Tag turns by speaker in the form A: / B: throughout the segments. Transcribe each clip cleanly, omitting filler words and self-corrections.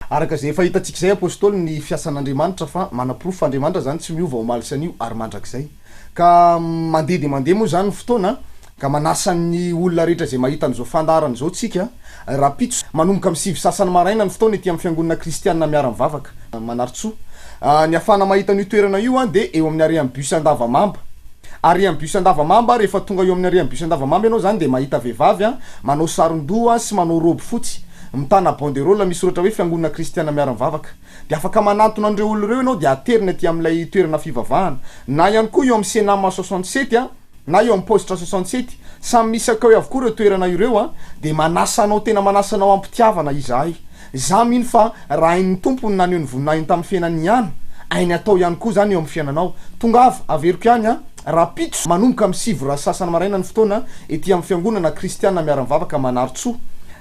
A: araka zay efa hitantsika zay apôstôly ny fiasan'Andriamanitra fa manaprofo Andriamanitra zany tsy miova omaly ary mandrakizay ka mandeha de mandeha moa zany fotoana ka manasan'ny olona rehetra zay mahita an'izao fandarana zao tsika rapitso manomboka amin'ny 7 sasany maraina ny fotoana ety amin'ny fiangonana kristianina miara-mivavaka Manaritsoa ny afana mahita ny toerana io de eo amin'ny arian'ny bus Andavamamba arian'ny bus Andavamamba rehefa tonga eo amin'ny arian'ny bus Andavamamba ianao zany de mahita vehivavy manao saron-doha sy manao robe fotsy mitana banderole misy soratra hoe fiangonana kristianina miara-mivavaka de afaka manantona andreo olona reo ianao de aterina ety amin'ilay toerana fivavahana na ihany koa eo amin'ny Senama 67 na eo amin'ny poste 67 samy misy akao avokoa reo toerana ireo de manasanao tena manasanao ampitiavana izahay za mino fa raha hain'ny tompony na ny voninahiny tamin'ny fiainany ihany ainy atao ihany koa zany eo amin'ny fiainanao tongava averiko ihany rapitso manomboka amin'ny 7 sasany maraina ny fotoana ety amin'ny fiangonana kristianina miara-mivavaka Manaritsoa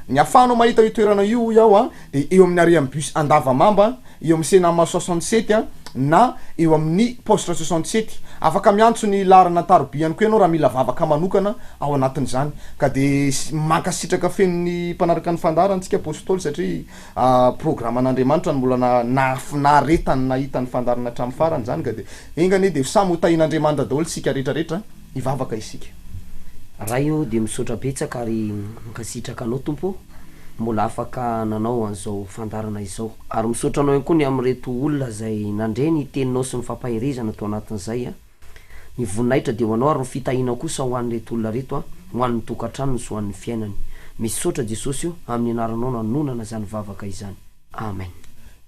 A: ny afanao mahita io toerana io iaho de eo amin'ny arian'ny bus Andavamamba eo amin'ny Senama 67 na eo amin'ny poste 67 afaka miantso ny larana taroby ihany koa ianao raha mila vavaka manokana ao anatin'izany ka de mankasitraka fenony mpanaraka ny fandarantsika apôstôly satria programan'Andriamanitra ny mbola naretany nahita ny fandarana hatramin'ny farany zany ka de engany de samy ho tahin'Andriamanitra daholo sika rehetrarehetra hivavaka isika
B: raha io de misaotra betsaka ary mikasitraka anao tompo mbola afaka nanao an'izao fandarana izao ary misaotra anao ihany koa ny am'reto olona zay nandreny teninao sy ny fampahirizana to anatin'izay ny voninahitra de ho anao ary ny fitahinao kosa ho an'reto olona reto ho an'ny tokantranony sy ho an'ny fiainany misaotra Jesosy io amin'ny anaranao nanonana zany vavaka izany amen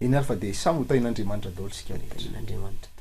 A: eny ary fa de samy ho tahin'Andriamanitra daholo sika rehetra
B: Andriamanitra